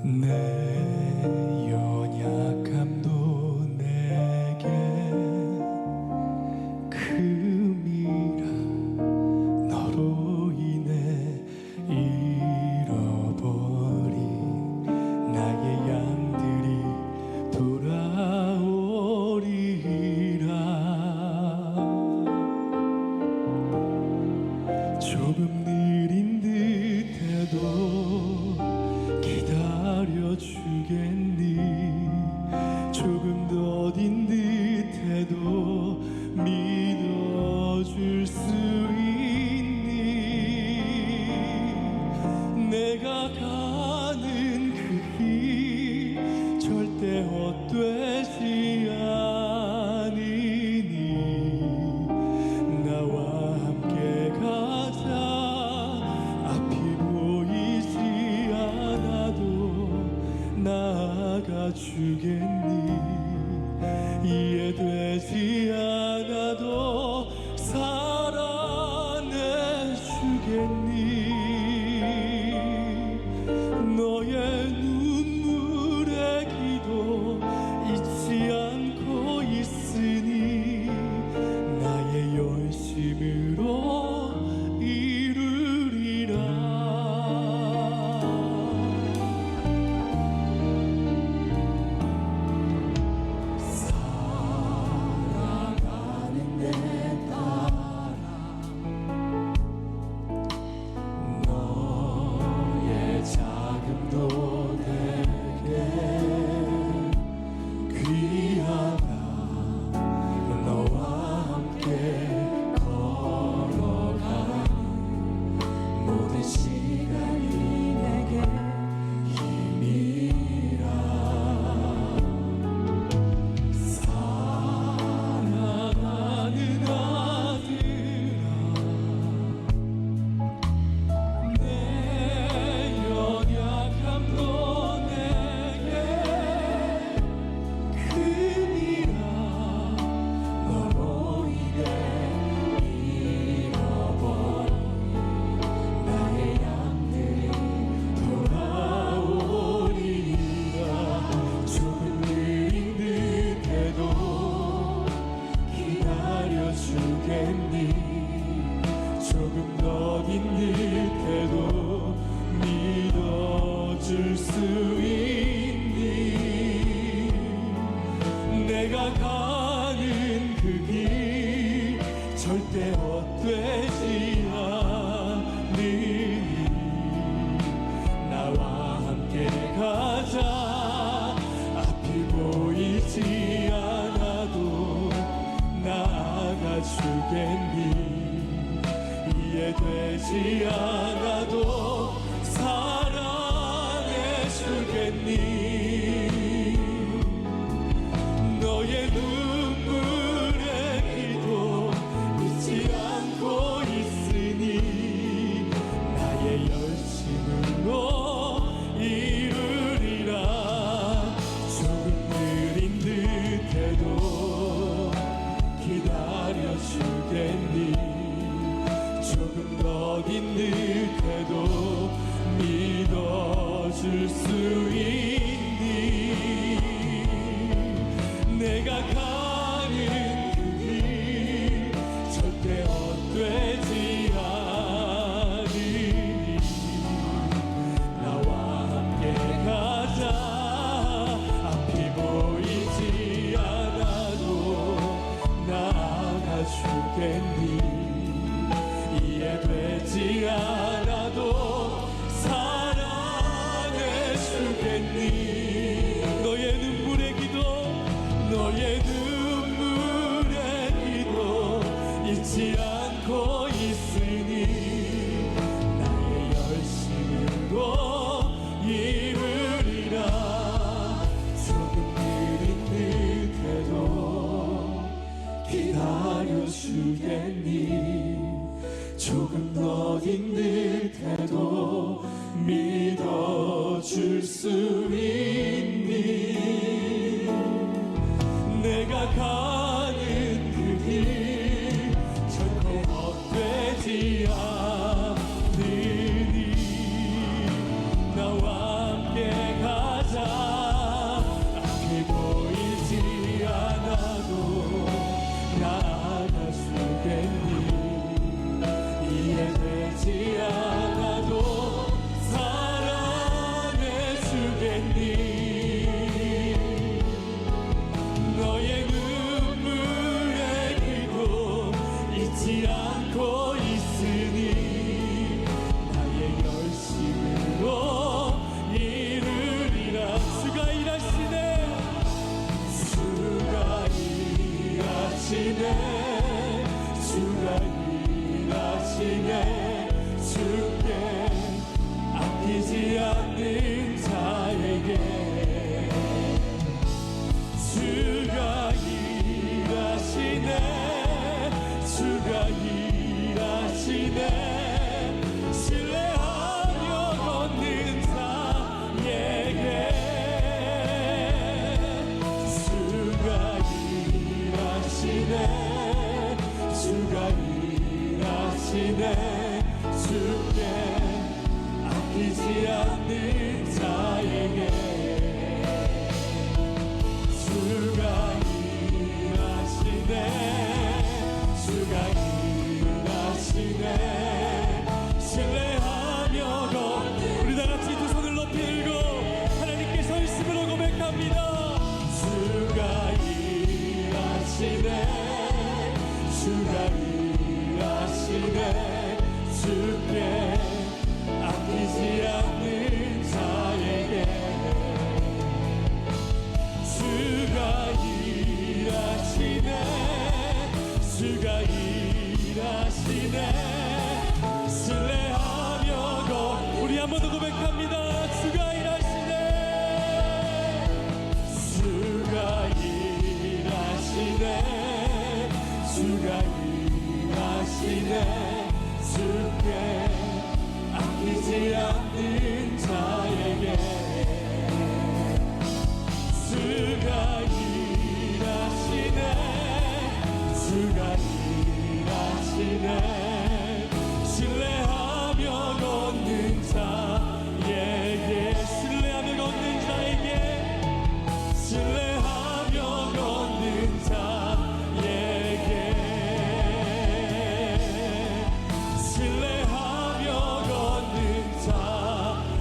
내 연약함도 내게 금이라 너로 인해 잃어버린 나의 양들이 돌아오리라. 조금 느린 듯해도 기다려주겠니? 조금 더딘 듯해도 믿어줄 수 있니? 내가 가는 그 길 절대 헛되지 않으니 나와 함께 가자. 앞이 보이지 않아도 나아가 주겠니? 이해되지 않아도 살아내 주겠니? 너의 눈물의 기도 잊지 않고 있으니 나의 열심으로 이루리라. 살아가는 데 따라 너의 자금도 내게 귀하다. 너와 함께 걸어가는 모든 시간이 내게 힘이라. 사랑하는 아들아, 내 연약함도 내게 금이라. 너로 인해 잃어버린 나의 양들이 돌아오리라. 조금 느린 듯해도 기다려주겠니? 조금 더딘 듯해도 믿어줄 수 있니? 내가 가는 그 길 절대 헛되지 않으니 나와 함께 가자. 앞이 보이지 않아도 나아가 주겠니? 이해되지 않아도 사랑해 주겠니? 너의 눈물의 기도 잊지 않고 있으니 나의 열심으로 이루리라. 조금 느린 듯해도 기다려주겠니? 조금 더딘 듯해도 믿어줄 수 있니? 내가 가는 그 길 절대 헛되지 않으니 나와 함께 가자. 앞이 보이지 않아도 나아가 주겠니? 이해되지 않아도 사랑해 주겠니? 너의 눈물의 기도, 너의 눈물의 기도 잊지 않고 있으니 나의 열심으로 이루리라. 조금 느린 듯해도 기다려주겠니? 조금 더딘 듯해도 믿어줄 수 있니? 내가 가는 그 길 절대 헛되지 않으니 나와 함께 가 일하시네 주께 아끼지 않는 자에게 주가 일하시네 주가 일하시네 신뢰하며 걷는 우리 다 같이 두 손을 높이 들고 하나님께 서 있음으로 고백합니다. 주가 일하시네 주가 일하시네 주께 아끼지 않는 자에게 주가 일하시네 주가 일하시네 신뢰하며 우리 한 번 더 고백합니다. 주가 일하시네. 주가 일하시네 주가 일하시네 주께 아끼지 않는 자에게 주가 일하시네 주가 일하시네 신뢰하며 걷는 자에게 신뢰하며 걷는 자에게 신뢰하며 걷는 자에게 신뢰하며 걷는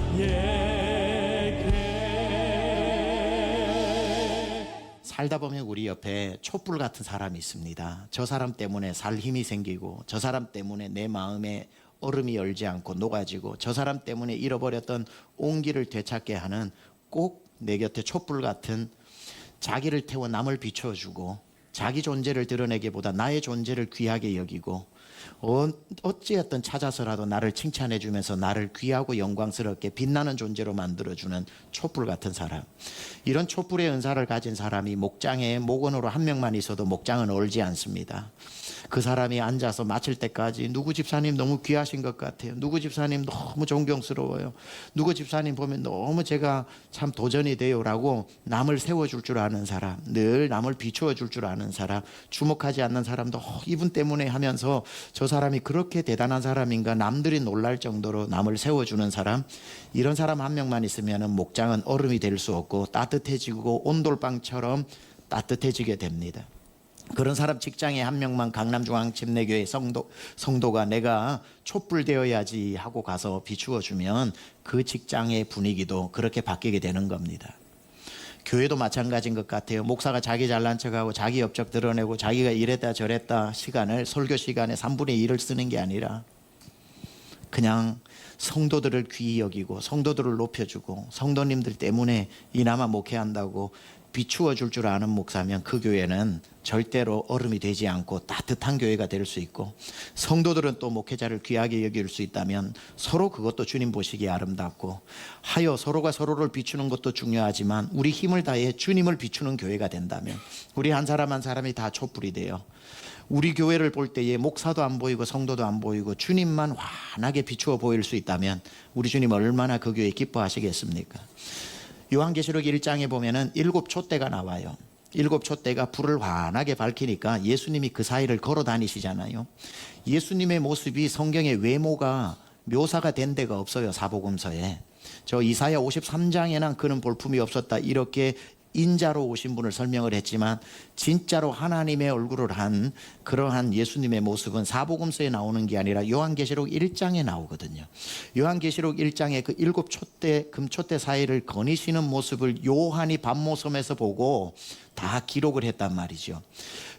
자에게 살다 보면 우리 옆에 촛불 같은 사람이 있습니다. 저 사람 때문에 살 힘이 생기고 저 사람 때문에 내 마음에 얼음이 얼지 않고 녹아지고 저 사람 때문에 잃어버렸던 온기를 되찾게 하는 꼭 내 곁에 촛불 같은 자기를 태워 남을 비춰주고 자기 존재를 드러내기보다 나의 존재를 귀하게 여기고 어찌했든 찾아서라도 나를 칭찬해 주면서 나를 귀하고 영광스럽게 빛나는 존재로 만들어주는 촛불 같은 사람. 이런 촛불의 은사를 가진 사람이 목장에 목원으로 한 명만 있어도 목장은 얼지 않습니다. 그 사람이 앉아서 마칠 때까지 누구 집사님 너무 귀하신 것 같아요. 누구 집사님 너무 존경스러워요. 누구 집사님 보면 너무 제가 참 도전이 돼요라고 남을 세워줄 줄 아는 사람, 늘 남을 비추어 줄 줄 아는 사람, 주목하지 않는 사람도 이분 때문에 하면서 저 사람이 그렇게 대단한 사람인가 남들이 놀랄 정도로 남을 세워주는 사람, 이런 사람 한 명만 있으면 목장은 얼음이 될 수 없고 따뜻해지고 온돌방처럼 따뜻해지게 됩니다. 그런 사람 직장에 한 명만 강남중앙침례교회 성도가 내가 촛불 되어야지 하고 가서 비추어 주면 그 직장의 분위기도 그렇게 바뀌게 되는 겁니다. 교회도 마찬가지인 것 같아요. 목사가 자기 잘난 척하고 자기 업적 드러내고 자기가 이랬다 저랬다 시간을 설교 시간에 3분의 1을 쓰는 게 아니라 그냥 성도들을 귀히 여기고 성도들을 높여주고 성도님들 때문에 이나마 목회한다고 비추어 줄 줄 아는 목사면 그 교회는 절대로 얼음이 되지 않고 따뜻한 교회가 될 수 있고, 성도들은 또 목회자를 귀하게 여길 수 있다면 서로 그것도 주님 보시기에 아름답고, 하여 서로가 서로를 비추는 것도 중요하지만 우리 힘을 다해 주님을 비추는 교회가 된다면 우리 한 사람 한 사람이 다 촛불이 돼요. 우리 교회를 볼 때에 목사도 안 보이고 성도도 안 보이고 주님만 환하게 비추어 보일 수 있다면 우리 주님 얼마나 그 교회 기뻐하시겠습니까? 요한계시록 1장에 보면은 7촛대가 나와요. 7촛대가 불을 환하게 밝히니까 예수님이 그 사이를 걸어 다니시잖아요. 예수님의 모습이 성경의 외모가 묘사가 된 데가 없어요. 사복음서에. 저 이사야 53장에는 그는 볼품이 없었다 이렇게 인자로 오신 분을 설명을 했지만, 진짜로 하나님의 얼굴을 한 그러한 예수님의 모습은 사복음서에 나오는 게 아니라 요한계시록 1장에 나오거든요. 요한계시록 1장에 그 7촛대 금촛대 사이를 거니시는 모습을 요한이 밤모섬에서 보고 다 기록을 했단 말이죠.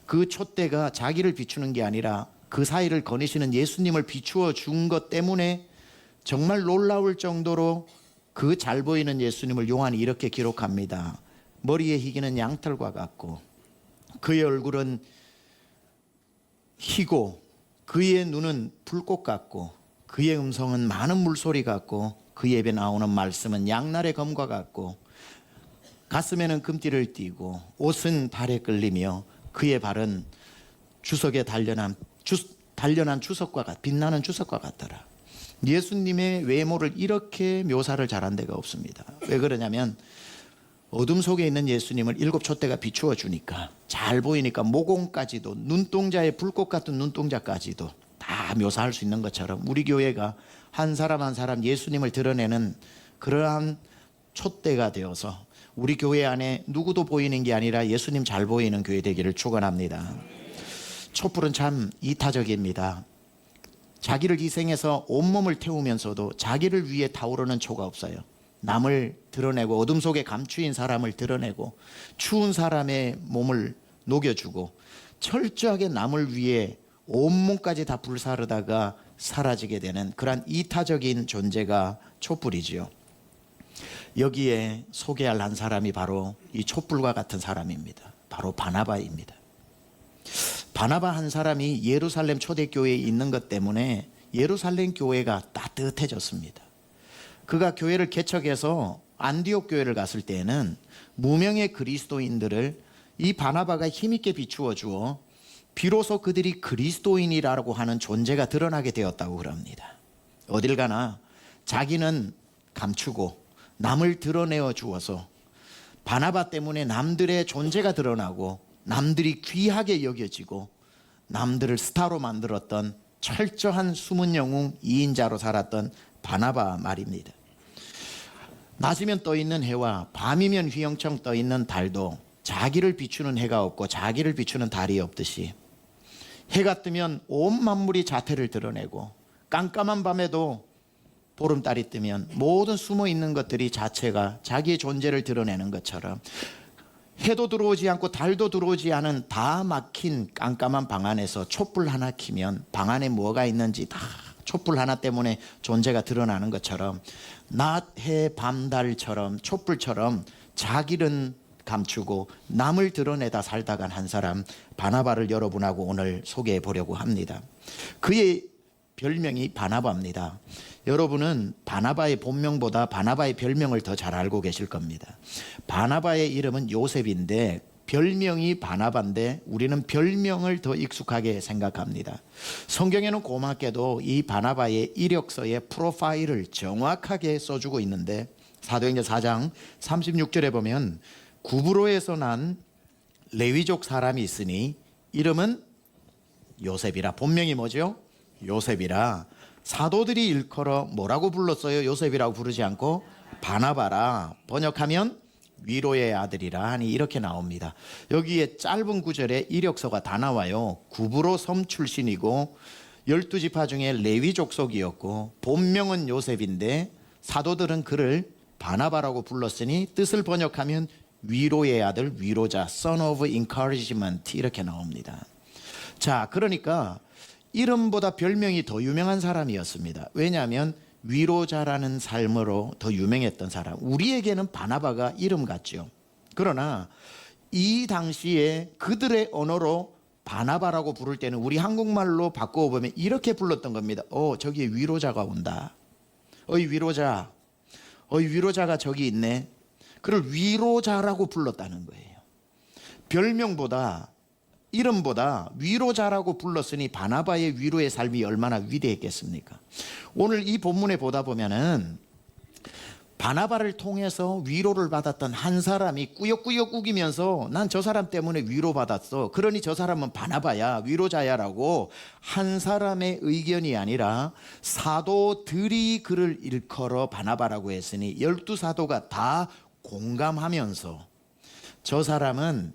그 촛대가 자기를 비추는 게 아니라 그 사이를 거니시는 예수님을 비추어 준 것 때문에 정말 놀라울 정도로 그 잘 보이는 예수님을 요한이 이렇게 기록합니다. 머리의 희기는 양털과 같고 그의 얼굴은 희고 그의 눈은 불꽃 같고 그의 음성은 많은 물소리 같고 그의 입에 나오는 말씀은 양날의 검과 같고 가슴에는 금띠를 띠고 옷은 발에 끌리며 그의 발은 주석에 단련한 주석과 빛나는 주석과 같더라. 예수님의 외모를 이렇게 묘사를 잘한 데가 없습니다. 왜 그러냐면 어둠 속에 있는 예수님을 7촛대가 비추어 주니까 잘 보이니까 모공까지도, 눈동자의 불꽃 같은 눈동자까지도 다 다 묘사할 수 있는 것처럼 우리 교회가 한 사람 한 사람 예수님을 드러내는 그러한 촛대가 되어서 우리 교회 안에 누구도 보이는 게 아니라 예수님 잘 보이는 교회 되기를 축원합니다. 촛불은 참 이타적입니다. 자기를 희생해서 온몸을 태우면서도 자기를 위해 타오르는 초가 없어요. 남을 드러내고 어둠 속에 감추인 사람을 드러내고 추운 사람의 몸을 녹여주고 철저하게 남을 위해 온몸까지 다 불사르다가 사라지게 되는 그러한 이타적인 존재가 촛불이지요. 여기에 소개할 한 사람이 바로 이 촛불과 같은 사람입니다. 바로 바나바입니다. 바나바 한 사람이 예루살렘 초대교회에 있는 것 때문에 예루살렘 교회가 따뜻해졌습니다. 그가 교회를 개척해서 안디옥 교회를 갔을 때에는 무명의 그리스도인들을 이 바나바가 힘있게 비추어 주어 비로소 그들이 그리스도인이라고 하는 존재가 드러나게 되었다고 그럽니다. 어딜 가나 자기는 감추고 남을 드러내어 주어서 바나바 때문에 남들의 존재가 드러나고 남들이 귀하게 여겨지고 남들을 스타로 만들었던 철저한 숨은 영웅 2인자로 살았던 바나바 말입니다. 낮이면 떠있는 해와 밤이면 휘영청 떠있는 달도 자기를 비추는 해가 없고 자기를 비추는 달이 없듯이 해가 뜨면 온 만물이 자태를 드러내고 깜깜한 밤에도 보름달이 뜨면 모든 숨어있는 것들이 자체가 자기의 존재를 드러내는 것처럼 해도 들어오지 않고 달도 들어오지 않은 다 막힌 깜깜한 방 안에서 촛불 하나 켜면 방 안에 뭐가 있는지 다 촛불 하나 때문에 존재가 드러나는 것처럼 낮, 해, 밤, 달처럼 촛불처럼 자기는 감추고 남을 드러내다 살다간 한 사람 바나바를 여러분하고 오늘 소개해 보려고 합니다. 그의 별명이 바나바입니다. 여러분은 바나바의 본명보다 바나바의 별명을 더 잘 알고 계실 겁니다. 바나바의 이름은 요셉인데 별명이 바나바인데 우리는 별명을 더 익숙하게 생각합니다. 성경에는 고맙게도 이 바나바의 이력서의 프로파일을 정확하게 써주고 있는데 사도행전 4장 36절에 보면 구브로에서 난 레위족 사람이 있으니 이름은 요셉이라. 본명이 뭐죠? 요셉이라. 사도들이 일컬어 뭐라고 불렀어요? 요셉이라고 부르지 않고 바나바라. 번역하면 위로의 아들이라 하니 이렇게 나옵니다. 여기에 짧은 구절에 이력서가 다 나와요. 구브로 섬 출신이고 12지파 중에 레위 족속이었고 본명은 요셉인데 사도들은 그를 바나바라고 불렀으니 뜻을 번역하면 위로의 아들, 위로자, son of encouragement 이렇게 나옵니다. 자, 그러니까 이름보다 별명이 더 유명한 사람이었습니다. 왜냐하면 위로자라는 삶으로 더 유명했던 사람. 우리에게는 바나바가 이름 같죠. 그러나 이 당시에 그들의 언어로 바나바라고 부를 때는 우리 한국말로 바꾸어 보면 이렇게 불렀던 겁니다. 저기에 위로자가 온다. 어이 위로자. 어이 위로자가 저기 있네. 그를 위로자라고 불렀다는 거예요. 별명보다 이름보다 위로자라고 불렀으니 바나바의 위로의 삶이 얼마나 위대했겠습니까? 오늘 이 본문에 보다 보면은 바나바를 통해서 위로를 받았던 한 사람이 꾸역꾸역 우기면서 난 저 사람 때문에 위로받았어. 그러니 저 사람은 바나바야, 위로자야라고 한 사람의 의견이 아니라 사도들이 그를 일컬어 바나바라고 했으니 12사도가 다 공감하면서 저 사람은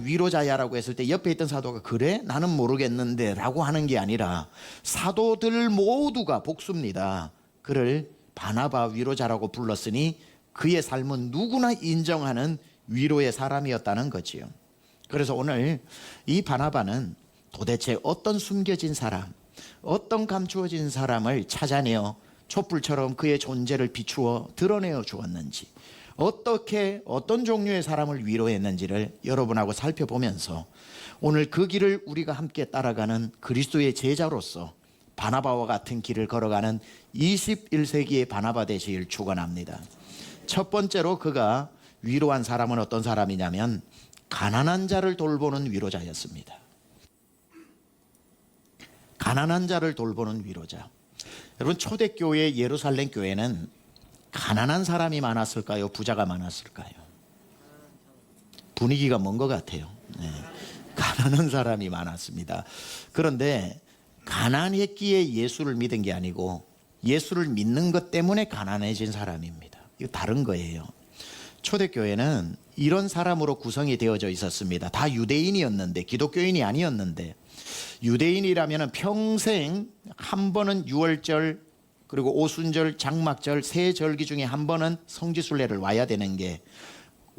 위로자야라고 했을 때 옆에 있던 사도가 그래? 나는 모르겠는데 라고 하는 게 아니라 사도들 모두가 복수입니다. 그를 바나바 위로자라고 불렀으니 그의 삶은 누구나 인정하는 위로의 사람이었다는 거지요. 그래서 오늘 이 바나바는 도대체 어떤 숨겨진 사람, 어떤 감추어진 사람을 찾아내어 촛불처럼 그의 존재를 비추어 드러내어 주었는지, 어떻게 어떤 종류의 사람을 위로했는지를 여러분하고 살펴보면서 오늘 그 길을 우리가 함께 따라가는 그리스도의 제자로서 바나바와 같은 길을 걸어가는 21세기의 바나바 되시길 축원합니다. 첫 번째로 그가 위로한 사람은 어떤 사람이냐면 가난한 자를 돌보는 위로자였습니다. 가난한 자를 돌보는 위로자. 여러분, 초대교회 예루살렘 교회는 가난한 사람이 많았을까요? 부자가 많았을까요? 분위기가 먼 것 같아요. 네. 가난한 사람이 많았습니다. 그런데 가난했기에 예수를 믿은 게 아니고 예수를 믿는 것 때문에 가난해진 사람입니다. 이거 다른 거예요. 초대교회는 이런 사람으로 구성이 되어져 있었습니다. 다 유대인이었는데, 기독교인이 아니었는데, 유대인이라면 평생 한 번은 유월절, 그리고 오순절, 장막절 세 절기 중에 한 번은 성지순례를 와야 되는 게,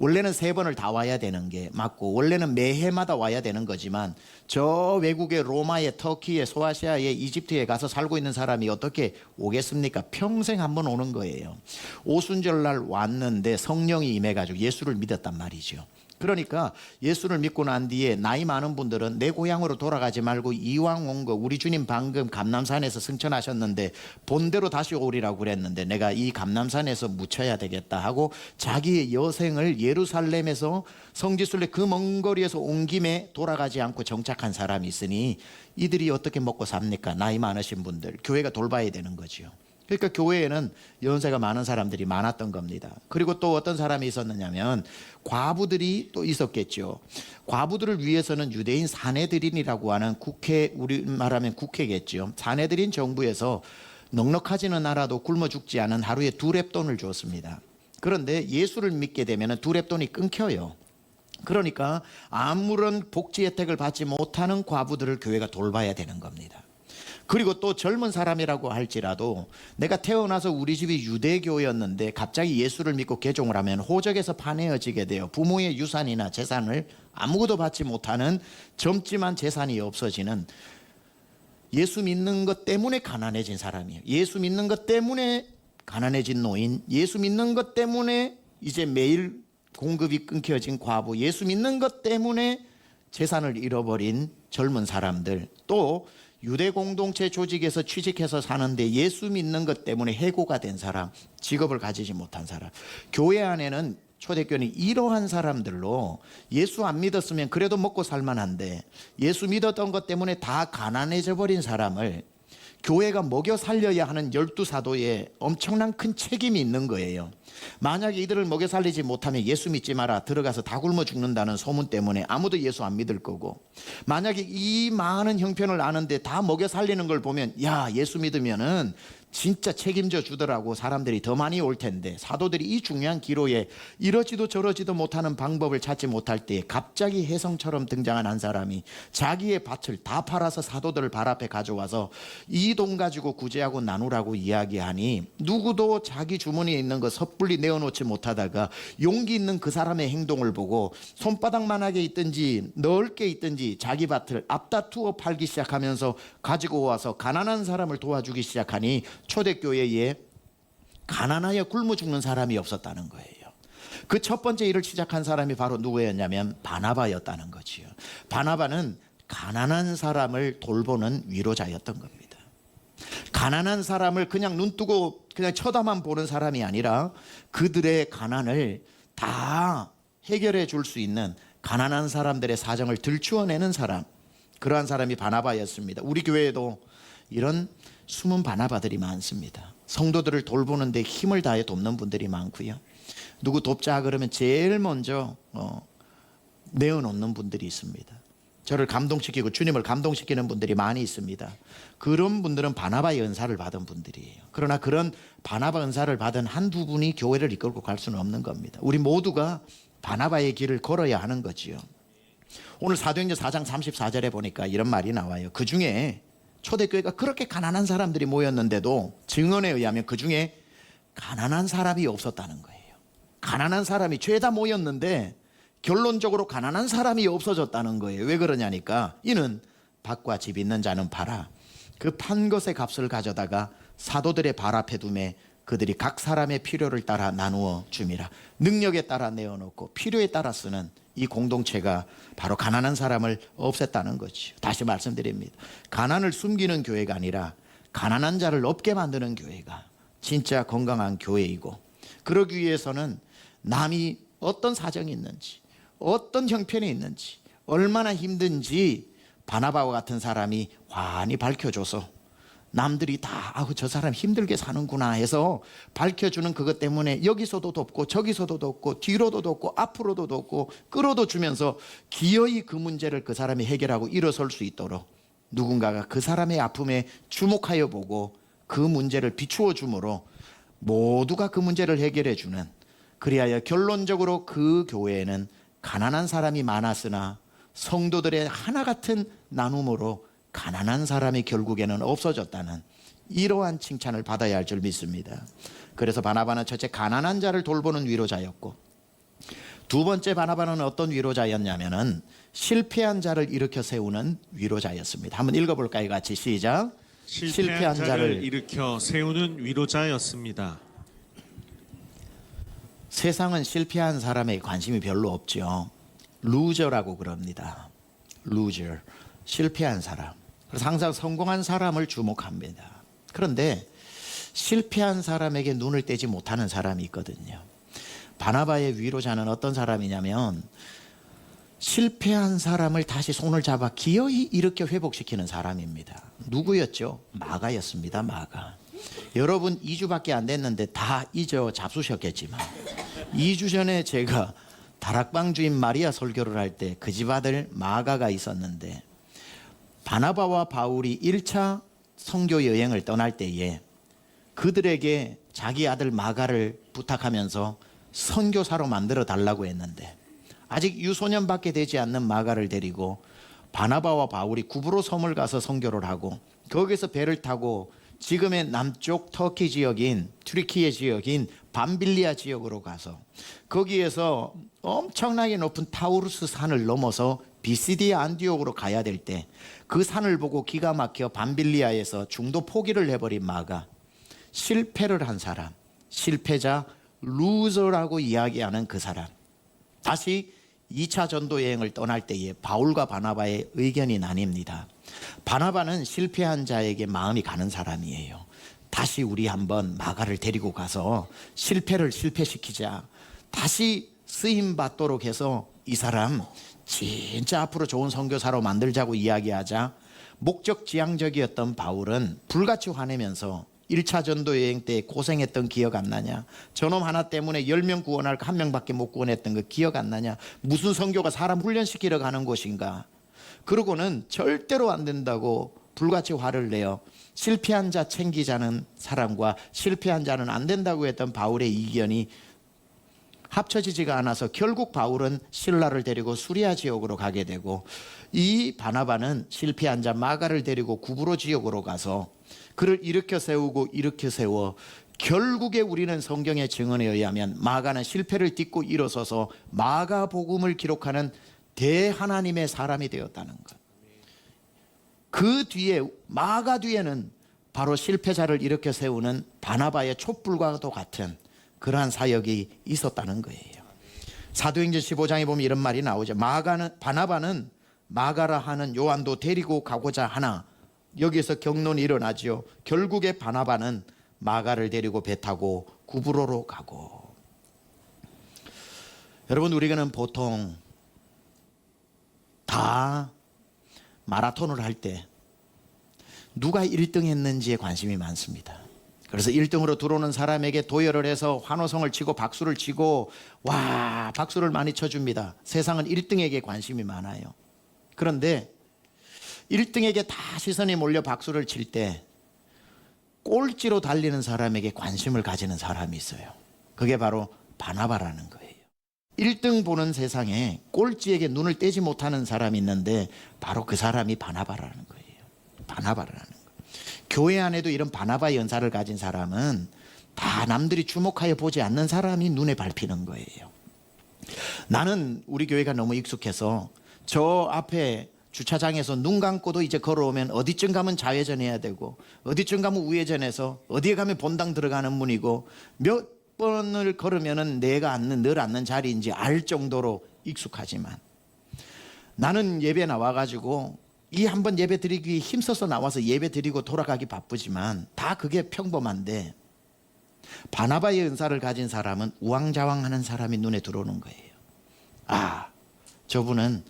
원래는 세 번을 다 와야 되는 게 맞고, 원래는 매해마다 와야 되는 거지만, 저 외국의 로마에, 터키에, 소아시아에, 이집트에 가서 살고 있는 사람이 어떻게 오겠습니까? 평생 한 번 오는 거예요. 오순절날 왔는데 성령이 임해가지고 예수를 믿었단 말이죠. 그러니까 예수를 믿고 난 뒤에 나이 많은 분들은 내 고향으로 돌아가지 말고 이왕 온 거, 우리 주님 방금 감남산에서 승천하셨는데 본대로 다시 오리라고 그랬는데 내가 이 감남산에서 묻혀야 되겠다 하고 자기의 여생을 예루살렘에서 성지순례 그 먼 거리에서 온 김에 돌아가지 않고 정착한 사람이 있으니 이들이 어떻게 먹고 삽니까? 나이 많으신 분들, 교회가 돌봐야 되는 거죠. 그러니까 교회에는 연세가 많은 사람들이 많았던 겁니다. 그리고 또 어떤 사람이 있었느냐면 과부들이 또 있었겠죠. 과부들을 위해서는 유대인 사내들인이라고 하는 국회, 우리 말하면 국회겠죠. 사내들인 정부에서 넉넉하지는 않아도 굶어 죽지 않은 하루에 2렙돈을 주었습니다. 그런데 예수를 믿게 되면 2렙돈이 끊겨요. 그러니까 아무런 복지 혜택을 받지 못하는 과부들을 교회가 돌봐야 되는 겁니다. 그리고 또 젊은 사람이라고 할지라도 내가 태어나서 우리 집이 유대교였는데 갑자기 예수를 믿고 개종을 하면 호적에서 파내어지게 돼요. 부모의 유산이나 재산을 아무것도 받지 못하는 젊지만 재산이 없어지는, 예수 믿는 것 때문에 가난해진 사람이에요. 예수 믿는 것 때문에 가난해진 노인, 예수 믿는 것 때문에 이제 매일 공급이 끊겨진 과부, 예수 믿는 것 때문에 재산을 잃어버린 젊은 사람들, 또 유대 공동체 조직에서 취직해서 사는데 예수 믿는 것 때문에 해고가 된 사람, 직업을 가지지 못한 사람. 교회 안에는 초대교회는 이러한 사람들로 예수 안 믿었으면 그래도 먹고 살만한데 예수 믿었던 것 때문에 다 가난해져 버린 사람을 교회가 먹여 살려야 하는 12사도에 엄청난 큰 책임이 있는 거예요. 만약에 이들을 먹여 살리지 못하면 예수 믿지 마라, 들어가서 다 굶어 죽는다는 소문 때문에 아무도 예수 안 믿을 거고, 만약에 이 많은 형편을 아는데 다 먹여 살리는 걸 보면 야, 예수 믿으면은 진짜 책임져 주더라고 사람들이 더 많이 올 텐데, 사도들이 이 중요한 기로에 이러지도 저러지도 못하는 방법을 찾지 못할 때 갑자기 혜성처럼 등장한 한 사람이 자기의 밭을 다 팔아서 사도들을 발 앞에 가져와서 이 돈 가지고 구제하고 나누라고 이야기하니 누구도 자기 주머니에 있는 거 섣불리 내어놓지 못하다가 용기 있는 그 사람의 행동을 보고 손바닥만하게 있든지 넓게 있든지 자기 밭을 앞다투어 팔기 시작하면서 가지고 와서 가난한 사람을 도와주기 시작하니 초대교회에 가난하여 굶어 죽는 사람이 없었다는 거예요. 그 첫 번째 일을 시작한 사람이 바로 누구였냐면 바나바였다는 거지요. 바나바는 가난한 사람을 돌보는 위로자였던 겁니다. 가난한 사람을 그냥 눈 뜨고 그냥 쳐다만 보는 사람이 아니라 그들의 가난을 다 해결해 줄 수 있는, 가난한 사람들의 사정을 들추어내는 사람, 그러한 사람이 바나바였습니다. 우리 교회에도 이런 숨은 바나바들이 많습니다. 성도들을 돌보는 데 힘을 다해 돕는 분들이 많고요. 누구 돕자 그러면 제일 먼저 내어놓는 분들이 있습니다. 저를 감동시키고 주님을 감동시키는 분들이 많이 있습니다. 그런 분들은 바나바의 은사를 받은 분들이에요. 그러나 그런 바나바 은사를 받은 한두 분이 교회를 이끌고 갈 수는 없는 겁니다. 우리 모두가 바나바의 길을 걸어야 하는 거지요. 오늘 사도행전 4장 34절에 보니까 이런 말이 나와요. 그 중에 초대교회가 그렇게 가난한 사람들이 모였는데도 증언에 의하면 그 중에 가난한 사람이 없었다는 거예요. 가난한 사람이 죄다 모였는데 결론적으로 가난한 사람이 없어졌다는 거예요. 왜 그러냐니까 이는 밭과 집 있는 자는 팔아 그 판 것의 값을 가져다가 사도들의 발 앞에 두매 그들이 각 사람의 필요를 따라 나누어 줌이라. 능력에 따라 내어놓고 필요에 따라 쓰는 이 공동체가 바로 가난한 사람을 없앴다는 거죠. 다시 말씀드립니다. 가난을 숨기는 교회가 아니라 가난한 자를 없게 만드는 교회가 진짜 건강한 교회이고, 그러기 위해서는 남이 어떤 사정이 있는지, 어떤 형편이 있는지, 얼마나 힘든지 바나바와 같은 사람이 환히 밝혀줘서 남들이 다 저 사람 힘들게 사는구나 해서 밝혀주는 그것 때문에 여기서도 돕고 저기서도 돕고 뒤로도 돕고 앞으로도 돕고 끌어도 주면서 기어이 그 문제를 그 사람이 해결하고 일어설 수 있도록 누군가가 그 사람의 아픔에 주목하여 보고 그 문제를 비추어 주므로 모두가 그 문제를 해결해 주는, 그리하여 결론적으로 그 교회에는 가난한 사람이 많았으나 성도들의 하나 같은 나눔으로 가난한 사람이 결국에는 없어졌다는 이러한 칭찬을 받아야 할 줄 믿습니다. 그래서 바나바는 첫째 가난한 자를 돌보는 위로자였고, 두 번째 바나바는 어떤 위로자였냐면은 실패한 자를 일으켜 세우는 위로자였습니다. 한번 읽어볼까요? 같이 시작. 실패한 자를 일으켜 세우는 위로자였습니다. 세상은 실패한 사람에게 관심이 별로 없죠. 루저라고 그럽니다. 루저, 실패한 사람. 그래서 항상 성공한 사람을 주목합니다. 그런데 실패한 사람에게 눈을 떼지 못하는 사람이 있거든요. 바나바의 위로자는 어떤 사람이냐면 실패한 사람을 다시 손을 잡아 기어이 일으켜 회복시키는 사람입니다. 누구였죠? 마가였습니다. 마가. 여러분 2주밖에 안 됐는데 다 잊어 잡수셨겠지만 2주 전에 제가 다락방 주인 마리아 설교를 할 때 그 집 아들 마가가 있었는데, 바나바와 바울이 1차 선교 여행을 떠날 때에 그들에게 자기 아들 마가를 부탁하면서 선교사로 만들어 달라고 했는데, 아직 유소년밖에 되지 않는 마가를 데리고 바나바와 바울이 구브로 섬을 가서 선교를 하고, 거기서 배를 타고 지금의 남쪽 터키 지역인 튀르키예 지역인 밤빌리아 지역으로 가서 거기에서 엄청나게 높은 타우루스 산을 넘어서 비시디아 안디옥으로 가야 될 때 그 산을 보고 기가 막혀 밤빌리아에서 중도 포기를 해버린 마가, 실패를 한 사람, 실패자, 루저라고 이야기하는 그 사람, 다시 2차 전도 여행을 떠날 때에 바울과 바나바의 의견이 나뉩니다. 바나바는 실패한 자에게 마음이 가는 사람이에요. 다시 우리 한번 마가를 데리고 가서 실패를 실패시키자, 다시 쓰임 받도록 해서 이 사람 진짜 앞으로 좋은 선교사로 만들자고 이야기하자, 목적지향적이었던 바울은 불같이 화내면서 1차 전도 여행 때 고생했던 기억 안 나냐? 저놈 하나 때문에 10명 구원할 1명밖에 못 구원했던 거 기억 안 나냐? 무슨 선교가 사람 훈련시키러 가는 곳인가? 그러고는 절대로 안 된다고 불같이 화를 내요. 실패한 자 챙기자는 사람과 실패한 자는 안 된다고 했던 바울의 이견이 합쳐지지가 않아서 결국 바울은 실라를 데리고 수리아 지역으로 가게 되고, 이 바나바는 실패한 자 마가를 데리고 구브로 지역으로 가서 그를 일으켜 세우고 일으켜 세워 결국에 우리는 성경의 증언에 의하면 마가는 실패를 딛고 일어서서 마가복음을 기록하는 대하나님의 사람이 되었다는 것. 그 뒤에 마가 뒤에는 바로 실패자를 일으켜 세우는 바나바의 촛불과도 같은 그러한 사역이 있었다는 거예요. 사도행전 15장에 보면 이런 말이 나오죠. 바나바는 마가라 하는 요한도 데리고 가고자 하나, 여기에서 경론이 일어나죠. 결국에 바나바는 마가를 데리고 배 타고 구브로로 가고. 여러분, 우리는 보통 다 마라톤을 할 때 누가 1등 했는지에 관심이 많습니다. 그래서 1등으로 들어오는 사람에게 도열을 해서 환호성을 치고 박수를 치고, 와, 박수를 많이 쳐줍니다. 세상은 1등에게 관심이 많아요. 그런데 1등에게 다 시선이 몰려 박수를 칠 때 꼴찌로 달리는 사람에게 관심을 가지는 사람이 있어요. 그게 바로 바나바라는 거예요. 1등 보는 세상에 꼴찌에게 눈을 떼지 못하는 사람이 있는데 바로 그 사람이 바나바라는 거예요. 바나바라는 거예요. 교회 안에도 이런 바나바 연사를 가진 사람은 다 남들이 주목하여 보지 않는 사람이 눈에 밟히는 거예요. 나는 우리 교회가 너무 익숙해서 저 앞에 주차장에서 눈 감고도 이제 걸어오면 어디쯤 가면 좌회전 해야 되고 어디쯤 가면 우회전해서 어디에 가면 본당 들어가는 문이고 몇 번을 걸으면은 내가 앉는, 늘 앉는 자리인지 알 정도로 익숙하지만, 나는 예배 나와가지고 이 한번 예배 드리기 힘써서 나와서 예배 드리고 돌아가기 바쁘지만 다 그게 평범한데, 바나바의 은사를 가진 사람은 우왕좌왕하는 사람이 눈에 들어오는 거예요. 아, 저분은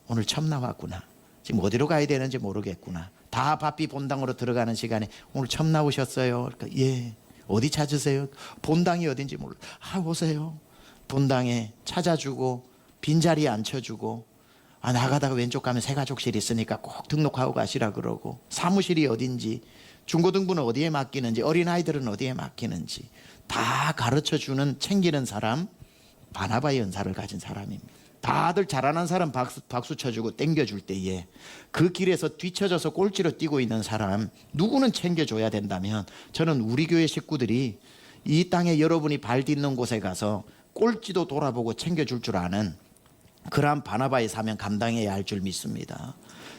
오늘 처음 나왔구나. 지금 어디로 가야 되는지 모르겠구나. 다 바삐 본당으로 들어가는 시간에 오늘 처음 나오셨어요? 그러니까 예. 어디 찾으세요? 본당이 어딘지 몰라. 아, 오세요. 본당에 찾아주고 빈자리에 앉혀주고, 아, 나가다가 왼쪽 가면 새가족실 있으니까 꼭 등록하고 가시라 그러고, 사무실이 어딘지, 중고등부는 어디에 맡기는지, 어린아이들은 어디에 맡기는지 다 가르쳐주는, 챙기는 사람, 바나바의 은사를 가진 사람입니다. 다들 잘하는 사람 박수 쳐주고 땡겨줄 때에 그 길에서 뒤쳐져서 꼴찌로 뛰고 있는 사람 누구는 챙겨줘야 된다면, 저는 우리 교회 식구들이 이 땅에 여러분이 발 딛는 곳에 가서 꼴찌도 돌아보고 챙겨줄 줄 아는 그러한 바나바의 사명 감당해야 할 줄 믿습니다.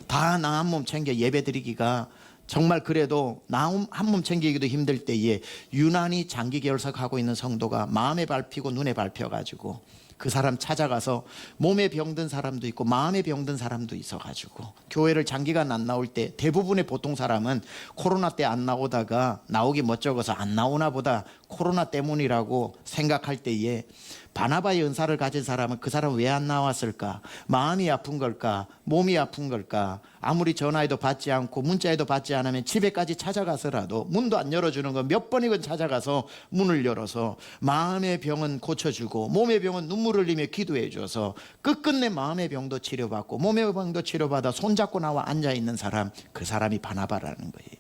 다 나 한 몸 챙겨 예배드리기가 정말, 그래도 나 한 몸 챙기기도 힘들 때에 유난히 장기 결석하고 있는 성도가 마음에 밟히고 눈에 밟혀가지고 그 사람 찾아가서 몸에 병든 사람도 있고 마음에 병든 사람도 있어가지고 교회를 장기간 안 나올 때 대부분의 보통 사람은 코로나 때 안 나오다가 나오기 멋쩍어서 안 나오나 보다, 코로나 때문이라고 생각할 때에 바나바의 은사를 가진 사람은 그 사람 왜 안 나왔을까? 마음이 아픈 걸까? 몸이 아픈 걸까? 아무리 전화해도 받지 않고 문자해도 받지 않으면 집에까지 찾아가서라도 문도 안 열어주는 거 몇 번이건 찾아가서 문을 열어서 마음의 병은 고쳐주고 몸의 병은 눈물 흘리며 기도해 줘서 끝끝내 마음의 병도 치료받고 몸의 병도 치료받아 손잡고 나와 앉아있는 사람, 그 사람이 바나바라는 거예요.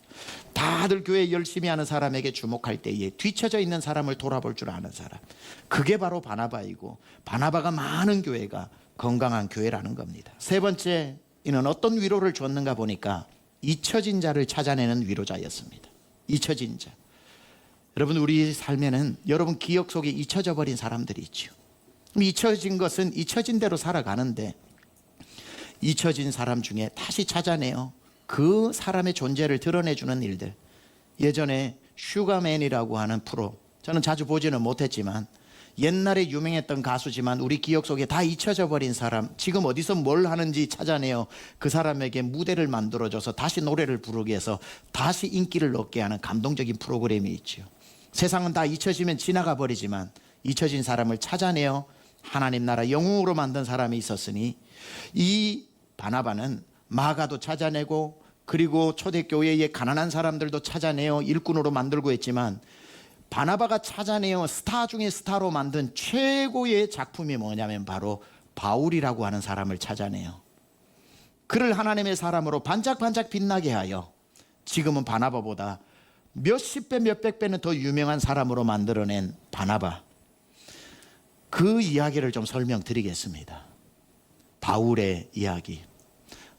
다들 교회 열심히 하는 사람에게 주목할 때에 뒤처져 있는 사람을 돌아볼 줄 아는 사람, 그게 바로 바나바이고, 바나바가 많은 교회가 건강한 교회라는 겁니다. 세 번째, 이는 어떤 위로를 줬는가 보니까 잊혀진 자를 찾아내는 위로자였습니다. 잊혀진 자. 여러분, 우리 삶에는 여러분 기억 속에 잊혀져 버린 사람들이 있죠. 잊혀진 것은 잊혀진 대로 살아가는데, 잊혀진 사람 중에 다시 찾아내요 그 사람의 존재를 드러내주는 일들. 예전에 슈가맨이라고 하는 프로, 저는 자주 보지는 못했지만 옛날에 유명했던 가수지만 우리 기억 속에 다 잊혀져 버린 사람, 지금 어디서 뭘 하는지 찾아내어 그 사람에게 무대를 만들어줘서 다시 노래를 부르게 해서 다시 인기를 얻게 하는 감동적인 프로그램이 있죠. 세상은 다 잊혀지면 지나가 버리지만 잊혀진 사람을 찾아내어 하나님 나라 영웅으로 만든 사람이 있었으니, 이 바나바는 마가도 찾아내고 그리고 초대교회의 가난한 사람들도 찾아내어 일꾼으로 만들고 했지만, 바나바가 찾아내어 스타 중에 스타로 만든 최고의 작품이 뭐냐면 바로 바울이라고 하는 사람을 찾아내요. 그를 하나님의 사람으로 반짝반짝 빛나게 하여 지금은 바나바보다 몇십 배 몇백 배는 더 유명한 사람으로 만들어낸 바나바, 그 이야기를 좀 설명드리겠습니다. 바울의 이야기.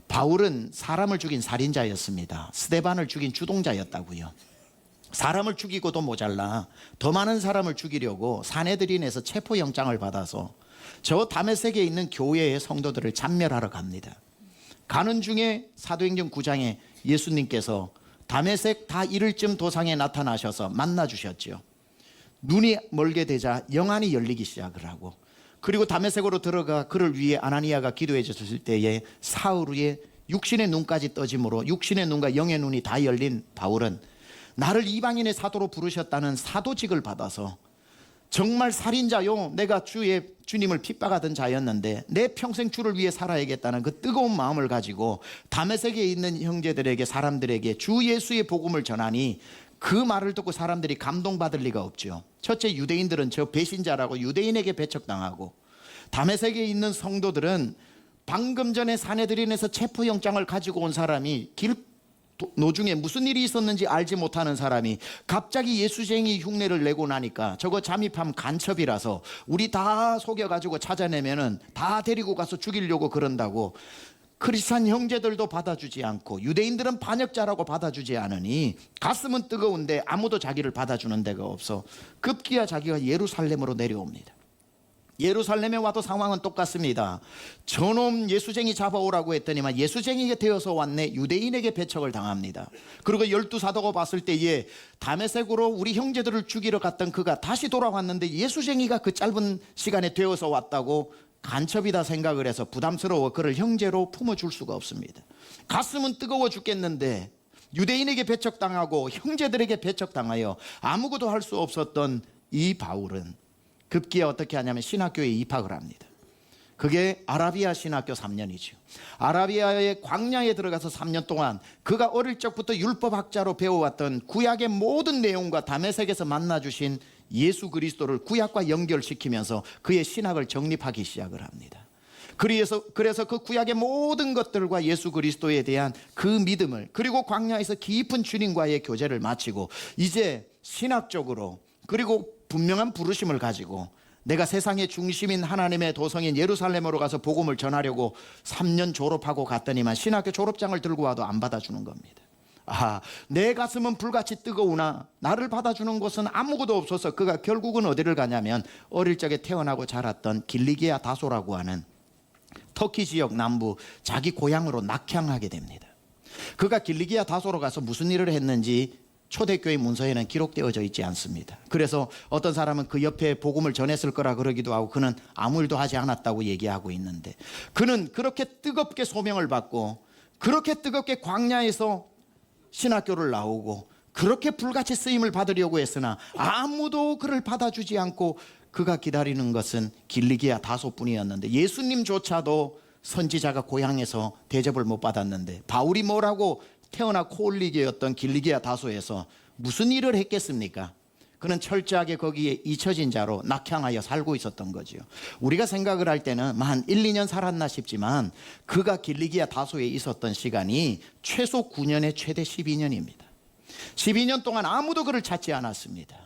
바울은 사람을 죽인 살인자였습니다. 스데반을 죽인 주동자였다고요. 사람을 죽이고도 모자라 더 많은 사람을 죽이려고 사내들인에서 체포영장을 받아서 저 다메섹에 있는 교회의 성도들을 잡멸하러 갑니다. 가는 중에 사도행전 9장에 예수님께서 다메섹 다 이를 쯤 도상에 나타나셔서 만나 주셨죠. 눈이 멀게 되자 영안이 열리기 시작을 하고, 그리고 다메섹으로 들어가 그를 위해 아나니아가 기도해 줬을 때에 사울의 육신의 눈까지 떠짐으로 육신의 눈과 영의 눈이 다 열린 바울은 나를 이방인의 사도로 부르셨다는 사도직을 받아서, 정말 살인자요, 내가 주님을 핍박하던 자였는데 내 평생 주를 위해 살아야겠다는 그 뜨거운 마음을 가지고 다메섹에 있는 형제들에게, 사람들에게 주 예수의 복음을 전하니, 그 말을 듣고 사람들이 감동받을 리가 없죠. 첫째, 유대인들은 저 배신자라고 유대인에게 배척당하고, 다메섹에 있는 성도들은 방금 전에 사내들인에서 체포영장을 가지고 온 사람이 길 노중에 무슨 일이 있었는지 알지 못하는 사람이 갑자기 예수쟁이 흉내를 내고 나니까 저거 잠입하면 간첩이라서 우리 다 속여가지고 찾아내면은 다 데리고 가서 죽이려고 그런다고 크리스찬 형제들도 받아주지 않고 유대인들은 반역자라고 받아주지 않으니 가슴은 뜨거운데 아무도 자기를 받아주는 데가 없어 급기야 자기가 예루살렘으로 내려옵니다. 예루살렘에 와도 상황은 똑같습니다. 저놈 예수쟁이 잡아오라고 했더니만 예수쟁이가 되어서 왔네, 유대인에게 배척을 당합니다. 그리고 12사도가 봤을 때에 다메섹으로 우리 형제들을 죽이러 갔던 그가 다시 돌아왔는데 예수쟁이가 그 짧은 시간에 되어서 왔다고 간첩이다 생각을 해서 부담스러워 그를 형제로 품어줄 수가 없습니다. 가슴은 뜨거워 죽겠는데 유대인에게 배척당하고 형제들에게 배척당하여 아무것도 할 수 없었던 이 바울은 급기야 어떻게 하냐면 신학교에 입학을 합니다. 그게 아라비아 신학교 3년이죠. 아라비아의 광야에 들어가서 3년 동안 그가 어릴 적부터 율법학자로 배워왔던 구약의 모든 내용과 다메섹에서 만나주신 예수 그리스도를 구약과 연결시키면서 그의 신학을 정립하기 시작을 합니다. 그래서 그 구약의 모든 것들과 예수 그리스도에 대한 그 믿음을, 그리고 광야에서 깊은 주님과의 교제를 마치고 이제 신학적으로 그리고 분명한 부르심을 가지고 내가 세상의 중심인 하나님의 도성인 예루살렘으로 가서 복음을 전하려고 3년 졸업하고 갔더니만 신학교 졸업장을 들고 와도 안 받아주는 겁니다. 내 가슴은 불같이 뜨거우나 나를 받아주는 곳은 아무것도 없어서 그가 결국은 어디를 가냐면 어릴 적에 태어나고 자랐던 길리기아 다소라고 하는 터키 지역 남부 자기 고향으로 낙향하게 됩니다. 그가 길리기아 다소로 가서 무슨 일을 했는지 초대교회 문서에는 기록되어져 있지 않습니다. 그래서 어떤 사람은 그 옆에 복음을 전했을 거라 그러기도 하고 그는 아무 일도 하지 않았다고 얘기하고 있는데, 그는 그렇게 뜨겁게 소명을 받고 그렇게 뜨겁게 광야에서 신학교를 나오고 그렇게 불같이 쓰임을 받으려고 했으나 아무도 그를 받아주지 않고 그가 기다리는 것은 길리기아 다소뿐이었는데, 예수님조차도 선지자가 고향에서 대접을 못 받았는데 바울이 뭐라고 태어나 코올리게였던 길리기아 다소에서 무슨 일을 했겠습니까? 그는 철저하게 거기에 잊혀진 자로 낙향하여 살고 있었던 거죠. 우리가 생각을 할 때는 만 1, 2년 살았나 싶지만 그가 길리기아 다소에 있었던 시간이 최소 9년에 최대 12년입니다. 12년 동안 아무도 그를 찾지 않았습니다.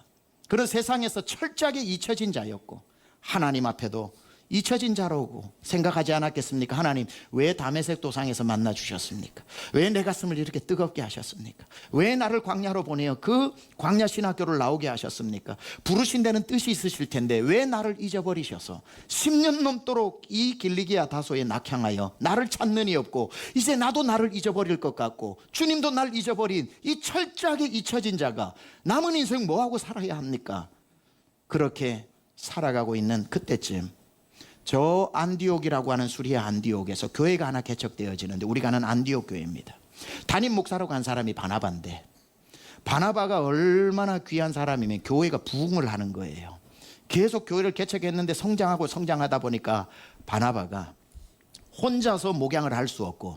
그는 세상에서 철저하게 잊혀진 자였고 하나님 앞에도 잊혀진 자라고 생각하지 않았겠습니까? 하나님, 왜 다메섹 도상에서 만나 주셨습니까? 왜 내 가슴을 이렇게 뜨겁게 하셨습니까? 왜 나를 광야로 보내어 그 광야 신학교를 나오게 하셨습니까? 부르신 데는 뜻이 있으실 텐데 왜 나를 잊어버리셔서 10년 넘도록 이 길리기아 다소에 낙향하여 나를 찾는이 없고 이제 나도 나를 잊어버릴 것 같고 주님도 날 잊어버린 이 철저하게 잊혀진 자가 남은 인생 뭐하고 살아야 합니까? 그렇게 살아가고 있는 그때쯤 저 안디옥이라고 하는 수리아 안디옥에서 교회가 하나 개척되어지는데, 우리가 아는 안디옥 교회입니다. 담임 목사로 간 사람이 바나바인데, 바나바가 얼마나 귀한 사람이면 교회가 부흥을 하는 거예요. 계속 교회를 개척했는데 성장하고 성장하다 보니까 바나바가 혼자서 목양을 할 수 없고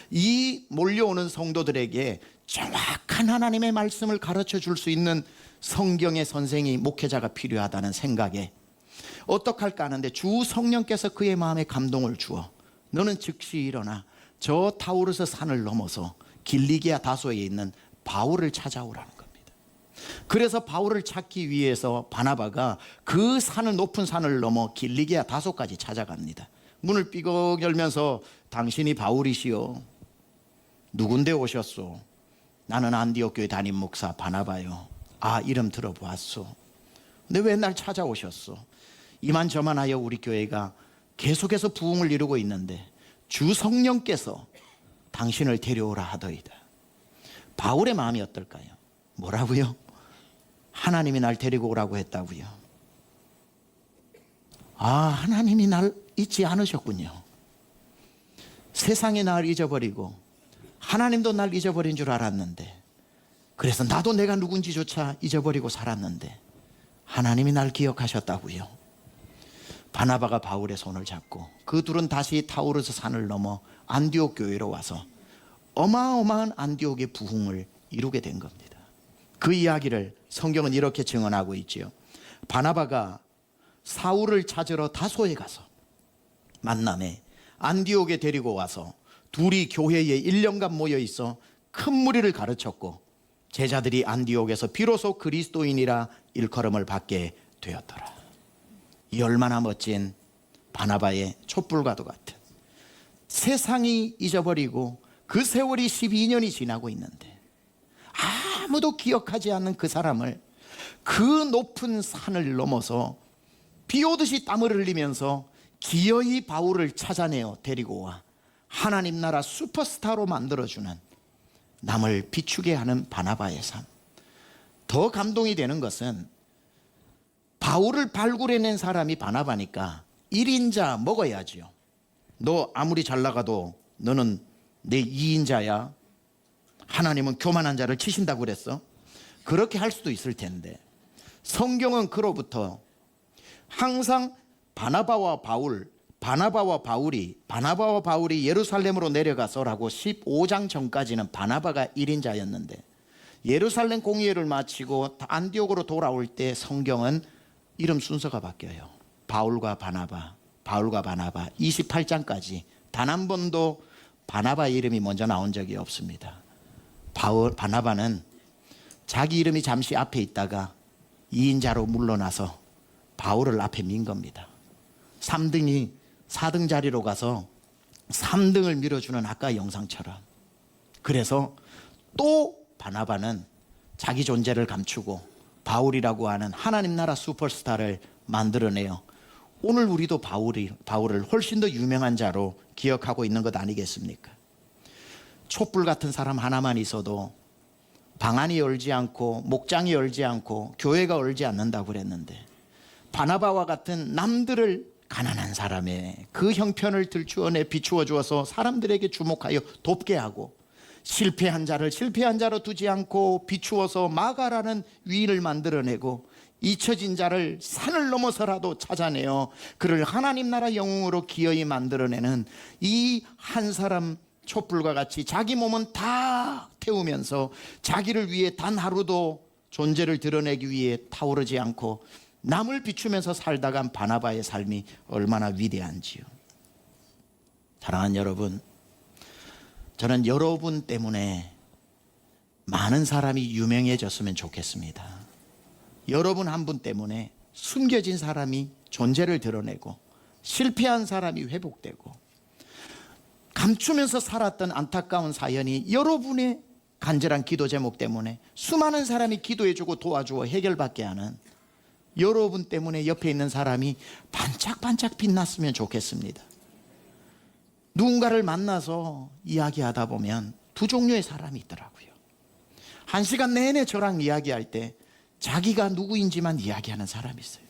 이 몰려오는 성도들에게 정확한 하나님의 말씀을 가르쳐 줄 수 있는 성경의 선생이, 목회자가 필요하다는 생각에 어떡할까 하는데 주 성령께서 그의 마음에 감동을 주어 너는 즉시 일어나 저 타우르스 산을 넘어서 길리기아 다소에 있는 바울을 찾아오라는 겁니다. 그래서 바울을 찾기 위해서 바나바가 그 산을, 높은 산을 넘어 길리기아 다소까지 찾아갑니다. 문을 삐걱 열면서 당신이 바울이시오? 누군데 오셨소? 나는 안디옥 교회 담임 목사 바나바요. 이름 들어보았소. 근데 왜 날 찾아오셨소? 이만저만하여 우리 교회가 계속해서 부흥을 이루고 있는데 주 성령께서 당신을 데려오라 하더이다. 바울의 마음이 어떨까요? 뭐라고요? 하나님이 날 데리고 오라고 했다고요. 하나님이 날 잊지 않으셨군요. 세상이 날 잊어버리고 하나님도 날 잊어버린 줄 알았는데, 그래서 나도 내가 누군지조차 잊어버리고 살았는데 하나님이 날 기억하셨다고요. 바나바가 바울의 손을 잡고 그 둘은 다시 타우르스 산을 넘어 안디옥 교회로 와서 어마어마한 안디옥의 부흥을 이루게 된 겁니다. 그 이야기를 성경은 이렇게 증언하고 있지요. 바나바가 사울을 찾으러 다소에 가서 만남에 안디옥에 데리고 와서 둘이 교회에 1년간 모여 있어 큰 무리를 가르쳤고 제자들이 안디옥에서 비로소 그리스도인이라 일컬음을 받게 되었더라. 이 얼마나 멋진 바나바의 촛불과도 같은, 세상이 잊어버리고 그 세월이 12년이 지나고 있는데 아무도 기억하지 않는 그 사람을 그 높은 산을 넘어서 비 오듯이 땀을 흘리면서 기어이 바울을 찾아내어 데리고 와 하나님 나라 슈퍼스타로 만들어주는, 남을 비추게 하는 바나바의 삶. 더 감동이 되는 것은 바울을 발굴해낸 사람이 바나바니까 1인자 먹어야지요. 너 아무리 잘 나가도 너는 내 2인자야. 하나님은 교만한 자를 치신다고 그랬어. 그렇게 할 수도 있을 텐데 성경은 그로부터 항상 바나바와 바울, 바나바와 바울이 예루살렘으로 내려가서라고 15장 전까지는 바나바가 1인자였는데 예루살렘 공의회를 마치고 안디옥으로 돌아올 때 성경은 이름 순서가 바뀌어요. 바울과 바나바 28장까지 단 한 번도 바나바 이름이 먼저 나온 적이 없습니다. 바나바는 자기 이름이 잠시 앞에 있다가 2인자로 물러나서 바울을 앞에 민 겁니다. 3등이 4등 자리로 가서 3등을 밀어주는 아까 영상처럼. 그래서 또 바나바는 자기 존재를 감추고 바울이라고 하는 하나님 나라 슈퍼스타를 만들어내요. 오늘 우리도 바울을 훨씬 더 유명한 자로 기억하고 있는 것 아니겠습니까? 촛불 같은 사람 하나만 있어도 방안이 열지 않고 목장이 열지 않고 교회가 열지 않는다고 그랬는데 바나바와 같은 남들을 가난한 사람의 그 형편을 들추어내 비추어 주어서 사람들에게 주목하여 돕게 하고 실패한 자를 실패한 자로 두지 않고 비추어서 마가라는 위인을 만들어내고 잊혀진 자를 산을 넘어서라도 찾아내어 그를 하나님 나라 영웅으로 기어이 만들어내는 이 한 사람 촛불과 같이 자기 몸은 다 태우면서 자기를 위해 단 하루도 존재를 드러내기 위해 타오르지 않고 남을 비추면서 살다간 바나바의 삶이 얼마나 위대한지요. 사랑하는 여러분, 저는 여러분 때문에 많은 사람이 유명해졌으면 좋겠습니다. 여러분 한 분 때문에 숨겨진 사람이 존재를 드러내고 실패한 사람이 회복되고 감추면서 살았던 안타까운 사연이 여러분의 간절한 기도 제목 때문에 수많은 사람이 기도해주고 도와주어 해결받게 하는 여러분 때문에 옆에 있는 사람이 반짝반짝 빛났으면 좋겠습니다. 누군가를 만나서 이야기하다 보면 두 종류의 사람이 있더라고요. 1시간 내내 저랑 이야기할 때 자기가 누구인지만 이야기하는 사람이 있어요.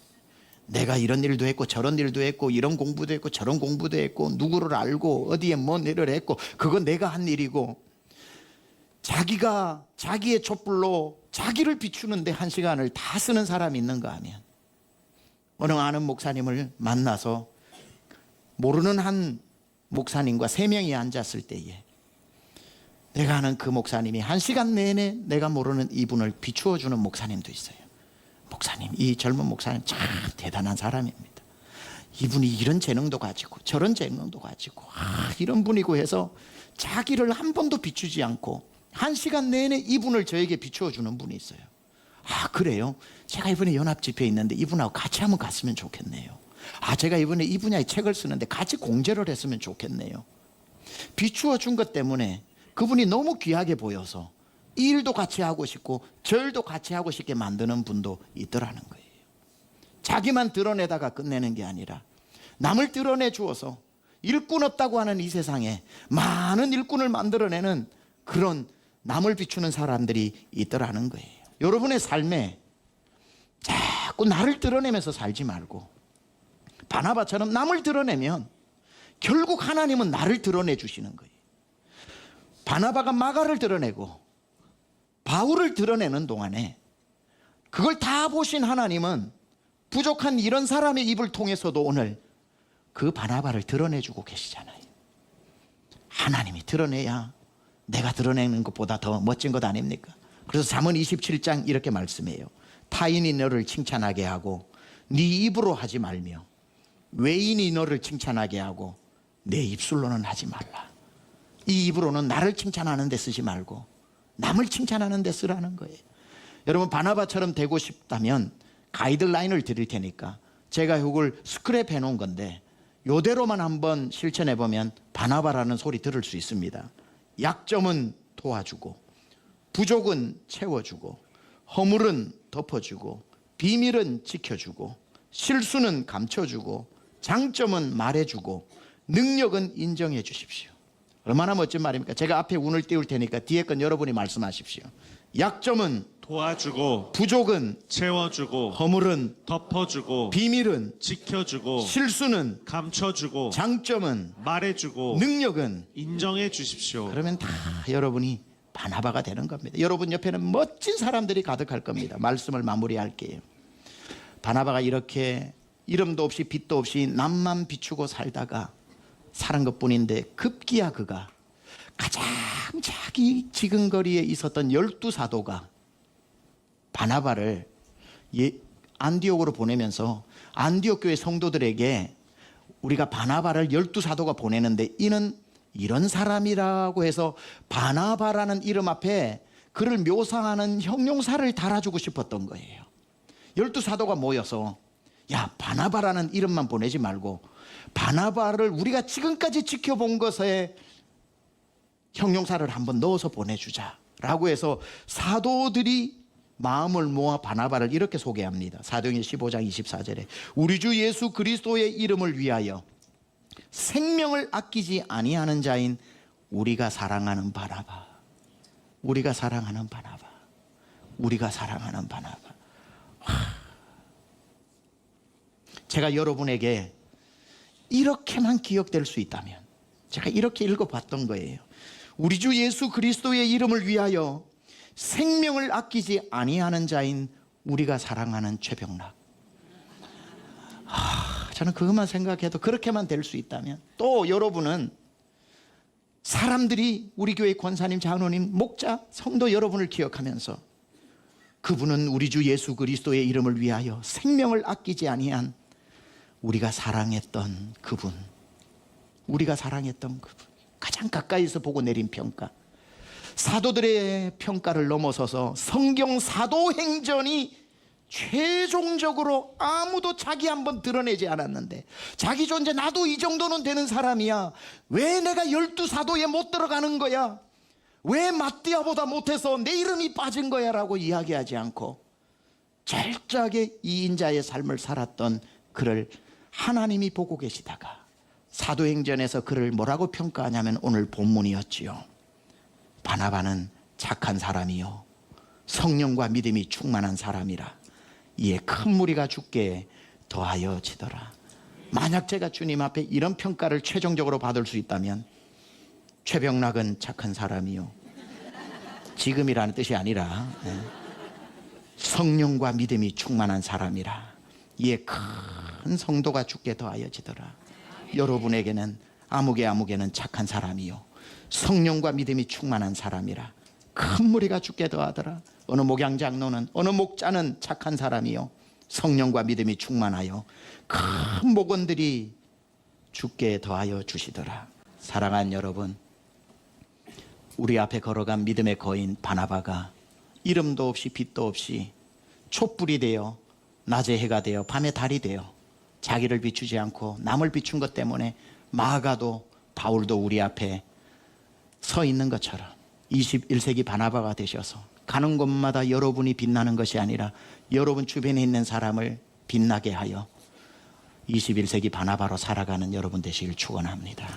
내가 이런 일도 했고 저런 일도 했고 이런 공부도 했고 저런 공부도 했고 누구를 알고 어디에 뭔 일을 했고 그건 내가 한 일이고 자기가 자기의 촛불로 자기를 비추는데 1시간을 다 쓰는 사람이 있는가 하면 어느 아는 목사님을 만나서 모르는 한 목사님과 3명이 앉았을 때에 내가 아는 그 목사님이 1시간 내내 내가 모르는 이분을 비추어 주는 목사님도 있어요. 목사님, 이 젊은 목사님 참 대단한 사람입니다. 이분이 이런 재능도 가지고 저런 재능도 가지고 이런 분이고 해서 자기를 한 번도 비추지 않고 1시간 내내 이분을 저에게 비추어 주는 분이 있어요. 그래요? 제가 이번에 연합집회에 있는데 이분하고 같이 한번 갔으면 좋겠네요. 제가 이번에 이 분야의 책을 쓰는데 같이 공제를 했으면 좋겠네요. 비추어 준 것 때문에 그분이 너무 귀하게 보여서 이 일도 같이 하고 싶고 저 일도 같이 하고 싶게 만드는 분도 있더라는 거예요. 자기만 드러내다가 끝내는 게 아니라 남을 드러내 주어서 일꾼 없다고 하는 이 세상에 많은 일꾼을 만들어내는 그런 남을 비추는 사람들이 있더라는 거예요. 여러분의 삶에 자꾸 나를 드러내면서 살지 말고 바나바처럼 남을 드러내면 결국 하나님은 나를 드러내 주시는 거예요. 바나바가 마가를 드러내고 바울을 드러내는 동안에 그걸 다 보신 하나님은 부족한 이런 사람의 입을 통해서도 오늘 그 바나바를 드러내주고 계시잖아요. 하나님이 드러내야 내가 드러내는 것보다 더 멋진 것 아닙니까? 그래서 잠언 27장 이렇게 말씀해요. 타인이 너를 칭찬하게 하고 네 입으로 하지 말며 외인이 너를 칭찬하게 하고 내 입술로는 하지 말라. 이 입으로는 나를 칭찬하는 데 쓰지 말고 남을 칭찬하는 데 쓰라는 거예요. 여러분 바나바처럼 되고 싶다면 가이드라인을 드릴 테니까 제가 이걸 스크랩 해놓은 건데 이대로만 한번 실천해 보면 바나바라는 소리 들을 수 있습니다. 약점은 도와주고 부족은 채워주고 허물은 덮어주고 비밀은 지켜주고 실수는 감춰주고 장점은 말해주고 능력은 인정해 주십시오. 얼마나 멋진 말입니까? 제가 앞에 운을 띄울 테니까 뒤에 건 여러분이 말씀하십시오. 약점은 도와주고 부족은 채워주고 허물은 덮어주고 비밀은 지켜주고 실수는 감춰주고 장점은 말해주고 능력은 인정해 주십시오. 그러면 다 여러분이 바나바가 되는 겁니다. 여러분 옆에는 멋진 사람들이 가득할 겁니다. 말씀을 마무리할게요. 바나바가 이렇게 이름도 없이 빛도 없이 남만 비추고 살다가 살은 것뿐인데 급기야 그가 가장 자기 지근거리에 있었던 12사도가 바나바를 안디옥으로 보내면서 안디옥 교회 성도들에게 우리가 바나바를 12사도가 보내는데 이는 이런 사람이라고 해서 바나바라는 이름 앞에 그를 묘사하는 형용사를 달아주고 싶었던 거예요. 12사도가 모여서 야, 바나바라는 이름만 보내지 말고 바나바를 우리가 지금까지 지켜본 것에 형용사를 한번 넣어서 보내주자라고 해서 사도들이 마음을 모아 바나바를 이렇게 소개합니다. 사도행전 15장 24절에 우리 주 예수 그리스도의 이름을 위하여 생명을 아끼지 아니하는 자인 우리가 사랑하는 바나바, 우리가 사랑하는 바나바, 우리가 사랑하는 바나바. 제가 여러분에게 이렇게만 기억될 수 있다면, 제가 이렇게 읽어봤던 거예요. 우리 주 예수 그리스도의 이름을 위하여 생명을 아끼지 아니하는 자인 우리가 사랑하는 최병락. 저는 그것만 생각해도 그렇게만 될 수 있다면, 또 여러분은 사람들이 우리 교회 권사님, 장로님, 목자, 성도 여러분을 기억하면서 그분은 우리 주 예수 그리스도의 이름을 위하여 생명을 아끼지 아니한 우리가 사랑했던 그분, 우리가 사랑했던 그분, 가장 가까이서 보고 내린 평가, 사도들의 평가를 넘어서서 성경 사도행전이 최종적으로 아무도 자기 한번 드러내지 않았는데 자기 존재 나도 이 정도는 되는 사람이야, 왜 내가 12사도에 못 들어가는 거야, 왜 마띠아보다 못해서 내 이름이 빠진 거야 라고 이야기하지 않고 철저하게 이인자의 삶을 살았던 그를 하나님이 보고 계시다가 사도행전에서 그를 뭐라고 평가하냐면 오늘 본문이었지요. 바나바는 착한 사람이요 성령과 믿음이 충만한 사람이라 이에 큰 무리가 죽게 더하여 지더라. 만약 제가 주님 앞에 이런 평가를 최종적으로 받을 수 있다면 최병락은 착한 사람이요, 지금이라는 뜻이 아니라 성령과 믿음이 충만한 사람이라 이에 큰 성도가 죽게 더하여지더라. 여러분에게는 아무개는 착한 사람이요 성령과 믿음이 충만한 사람이라 큰 무리가 죽게 더하더라. 어느 목양장로는, 어느 목자는 착한 사람이요 성령과 믿음이 충만하여 큰 목원들이 죽게 더하여 주시더라. 사랑하는 여러분, 우리 앞에 걸어간 믿음의 거인 바나바가 이름도 없이 빛도 없이 촛불이 되어 낮에 해가 되어 밤에 달이 되어 자기를 비추지 않고 남을 비춘 것 때문에 마가도 바울도 우리 앞에 서 있는 것처럼 21세기 바나바가 되셔서 가는 곳마다 여러분이 빛나는 것이 아니라 여러분 주변에 있는 사람을 빛나게 하여 21세기 바나바로 살아가는 여러분 되시길 축원합니다.